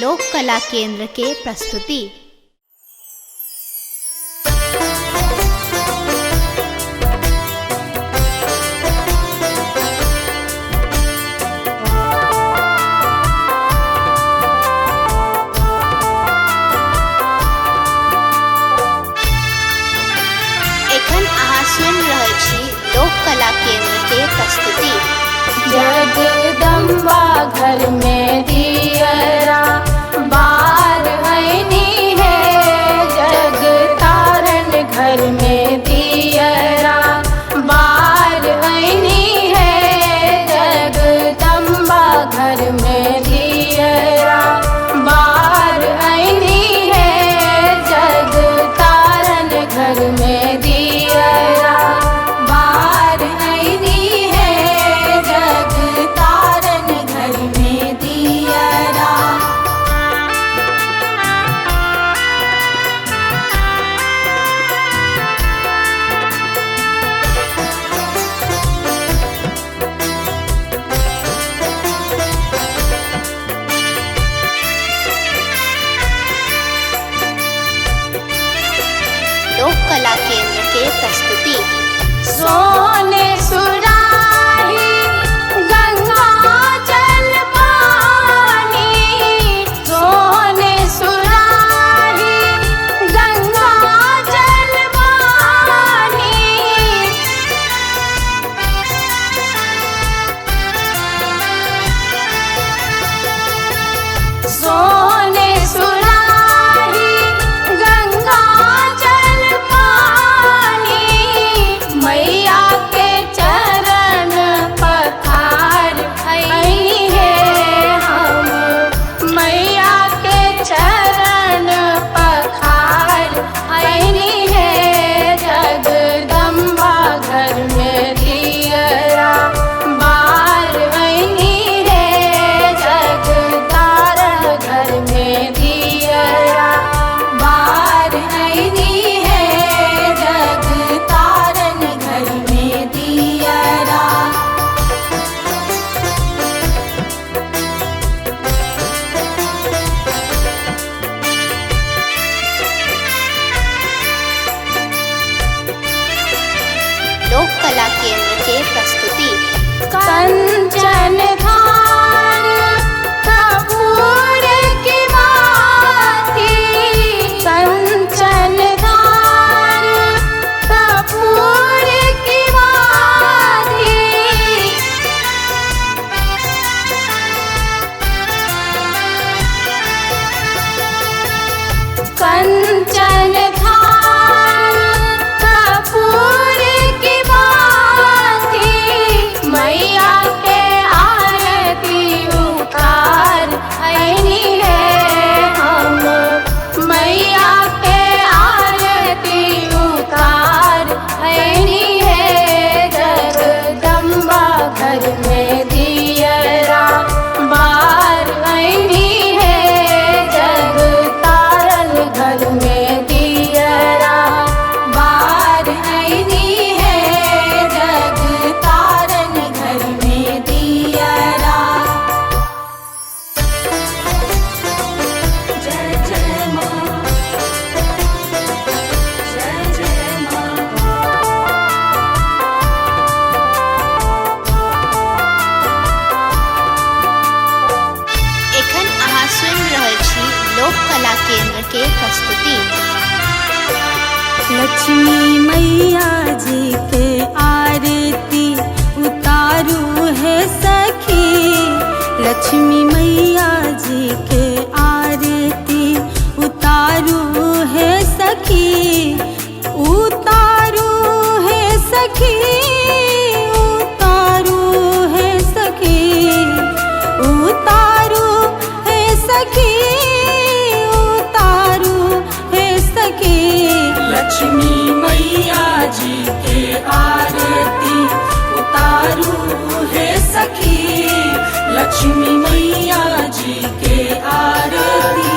लोक कला केंद्र के प्रस्तुति। एखन अहाँ सुन रहल छी लोक कला केंद्र के प्रस्तुति। जगदम्बा घर में दियरा बार हैनी है, जगतारण घर में दियरा बार हैनी है, जगदम्बा घर में दियरा बार हैनी है, जगतारण घर में दियरा बार हैनी है, जगतारण घर में दियरा। लोक कला केंद्र के प्रस्तुति। सोने सुराही गंगा जल पानी, सोने सुराही गंगा जल पानी, सोने सुराही गंगा जल पानी, मैया के चरण पखार हैनी है हम, मैया के चरण पखार हैनी है, जगदम्बा घर में दियरा बार हैनी है, जगतारण घर में दियरा बार हैनी है, जगतारण घर में दियरा। लोक कला केंद्र के प्रस्तुति। कंचन थान कपूर की भांति, कंचन थान कपूर की भांति, कंचन थान कपूर की भांति, मैया के आरती उतार हैनी है हम, मैया के आरती उतार हैनी है, जगदम्बा घर में दियरा बार हैनी है, जगतारण घर में दियरा बार हैनी है, जगतारण घर में दियरा। जय जय माँ, जय जय माँ। एखन अहाँ सुन रहल छी लोक कला केंद्र के प्रस्तुति। लक्ष्मी मैया जी के आरती उतारू है सखी, लक्ष्मी मैया जी के आरती उतारू है सखी, उतारू है सखी, उतारू है सखी, उतारू है सखी, उतारू है सखी। लक्ष्मी मैया जी के आरती उतारू है सखी, लक्ष्मी मैया जी के आरती।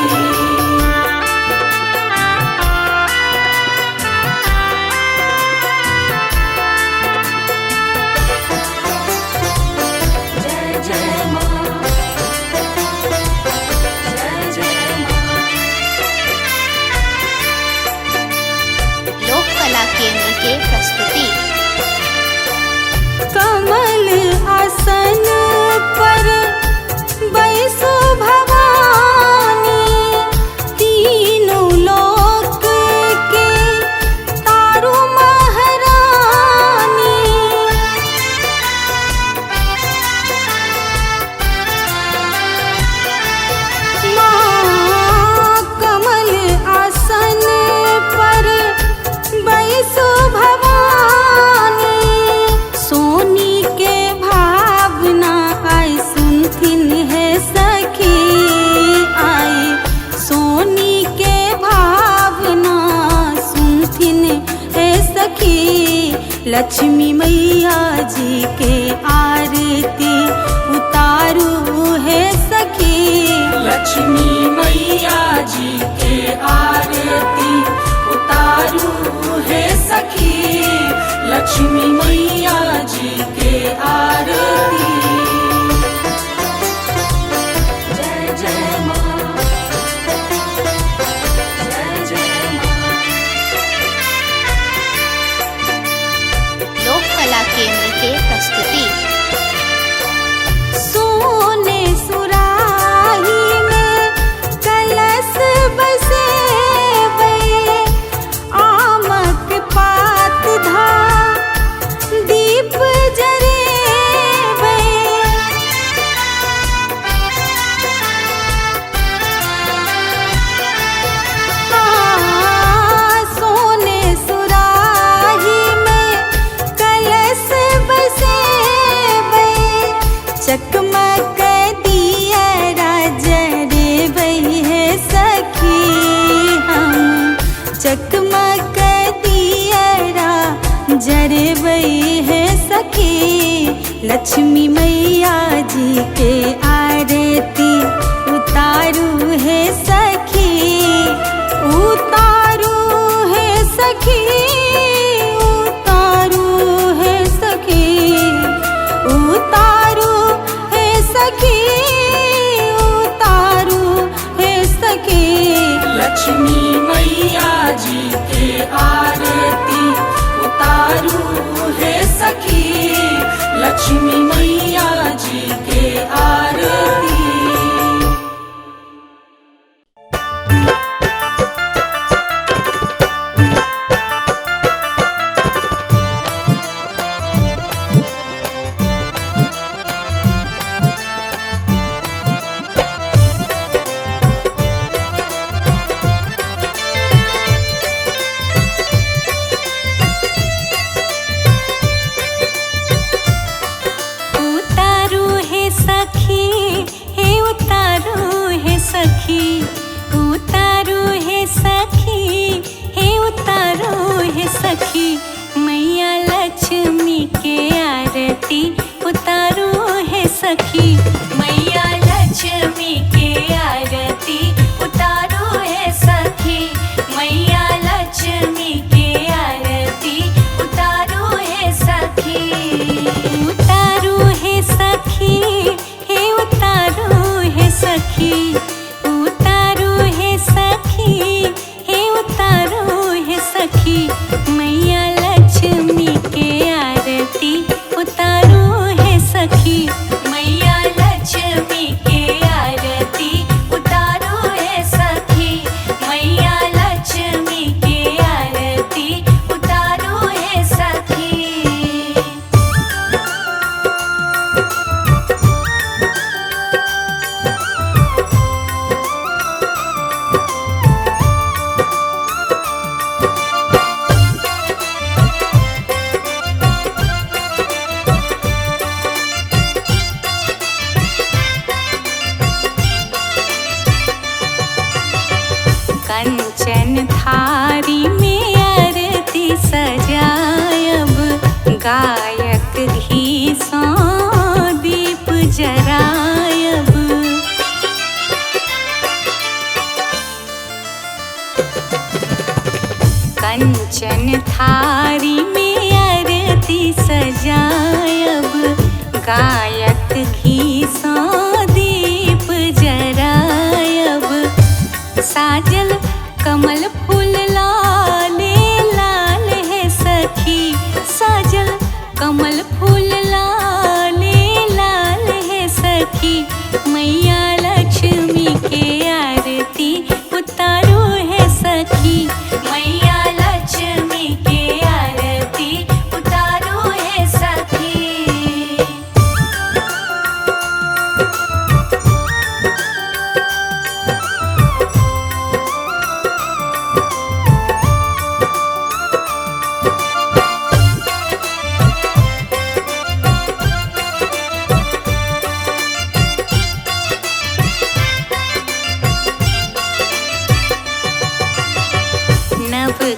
जय जय माँ, जय लक्ष्मी मैया जी के आरती उतारू है सखी। लक्ष्मी मैया जी के आरती उतारू है सखी। लक्ष्मी मैया जी के आरती। जय जय माँ, जय जय माँ। लोक कला केंद्र के प्रस्तुति। सोने सुराही में कलश बसे आमक पात धा दीप जरे सोने सुराही में कलश बसे चकमक दिया जरे बही है सखी। हम चकमक दिया जरे बही है सखी। लक्ष्मी मैया जी के आरती उतारू है सखी। उतारू है सखी, उतारू है सखी, उतारू है सखी, उतारू है सखी। लक्ष्मी मैया जी के आरती उतारू है सखी। लक्ष्मी मैया जी के आरती। उतारू है सखी, हे उतारू है सखी, उतारू है सखी, हे उतारू है सखी। मैया लक्ष्मी के आरती उतारू है सखी। मैया लक्ष्मी के आरती उतारू है सखी। मैया लक्ष्मी के आरती उतारू है सखी। उतारू है सखी, हे उतारू है सखी, उतारू है सखी, हे उतारू है सखी। मैया लक्ष्मी के आरती उतारू है सखी। मैया लक्ष्मी के आरती उतारू है सखी। मैया लक्ष्मी के आरती उतारू है सखी। कंचन थारी में आरती सजायब गायक घी सो दीप जरायब। कंचन थारी में आरती सजायब गायक घी सो दीप जरायब। साजल कमल फूल लाल लाल है सखी। साजल कमल फूल लाल लाल है सखी। मैया लक्ष्मी के आरती उतारू है सखी। मैया लक्ष्मी के आरती उतारू है सखी।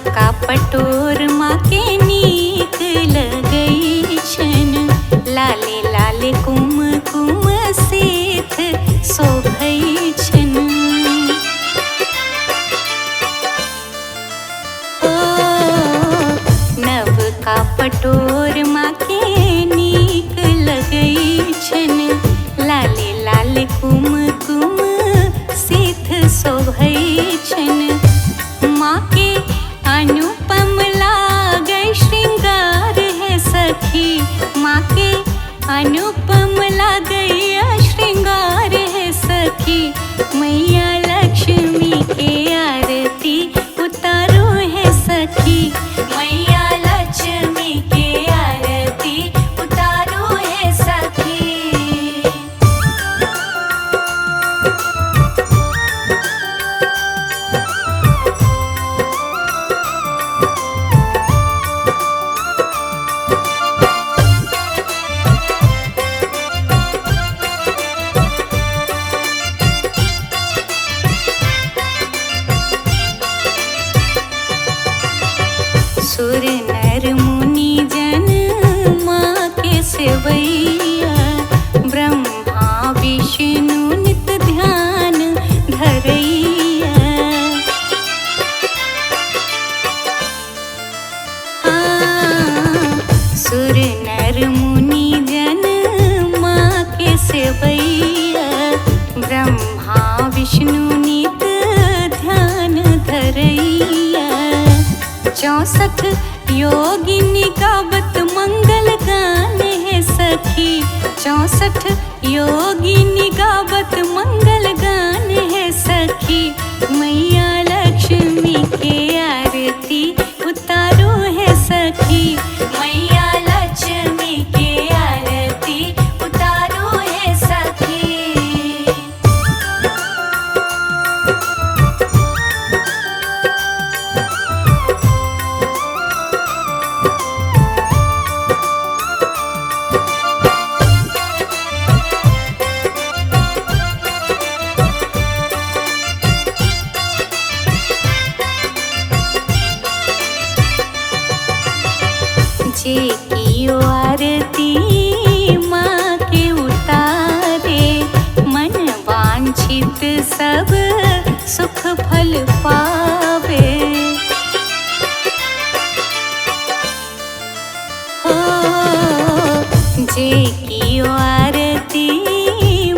का पटोर माँ के नीक योगिनी गावत मंगल गान है सखी। 64 योगिनी गावत मंगल गान है सखी। मैया लक्ष्मी के आरती उतारो है सखी। मैया लक्ष्मी के आरती उतारो है सखी। जे कियो आरती माँ के उतारे, मन वांछित सब सुख फल पावे। हो जे कियो आरती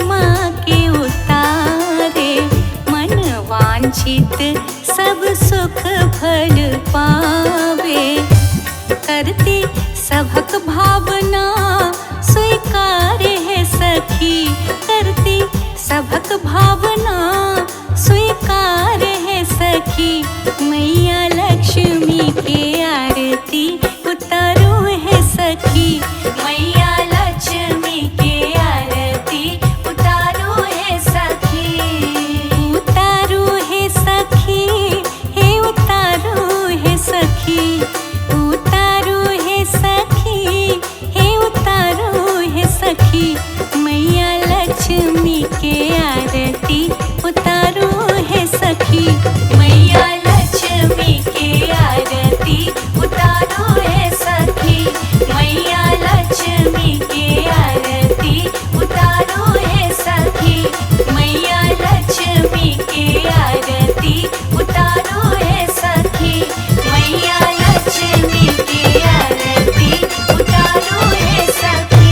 माँ के उतारे, मन वांछित सब सुख फल पावे। करती सभक भावना स्वीकार है सखी। करती सभक भावना स्वीकार है सखी। मैया लक्ष्मी के आरती उतारो है सखी। मैया लक्ष्मी के आरती उतारो है सखी। उतारो है सखी, हे उतारो है सखी। उतारो है सखी, हे उतारो है सखी। मैया लक्ष्मी के आरती उतारो है सखी। मैया लक्ष्मी के आरती उतारो है सखी। मैया लक्ष्मी के आरती उतारो है सखी। मैया लक्ष्मी के आरती उतारो है सखी। मैया लक्ष्मी के आरती उतारो है सखी।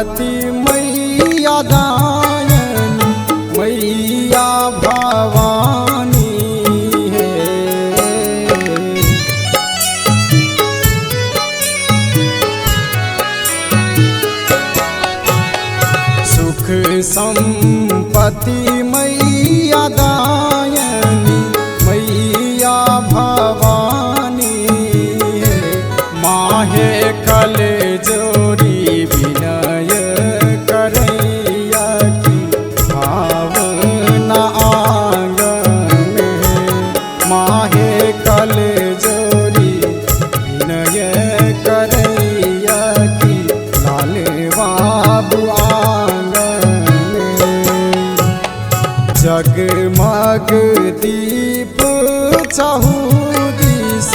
संपत्ति मैया दायनी मैया भवानी है। सुख संपत्ति मैया दायनी मैया भवानी है। माहे कल जोरी विनय करैया की भावना आंगन है। माहे कल जोरी विनय करैया की लाल बाबू आंगन में। जगमग दीप चहु दिस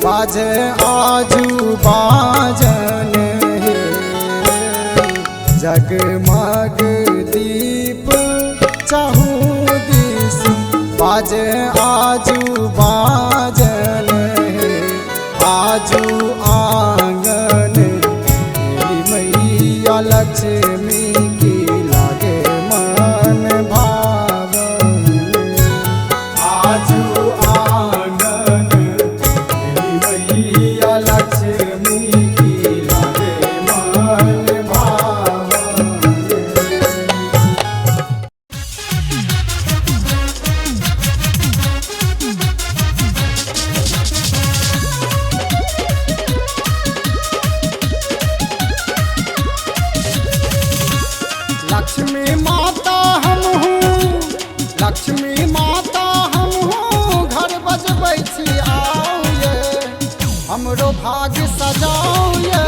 बाजे आजू बाजन है। जगमग दीप चहु दिस बाजे आजू बाजन है। आजू आंगन मेरी मैया लक्ष्मी की लागे मन भावन। आजू आंगन मेरी मैया लक्ष्मी की लागे मन भावन। लक्ष्मी माता हम हूँ, लक्ष्मी माता हम हूँ, घर बजबै छी आओ ये, हमरो भाग्य सजाओ ये।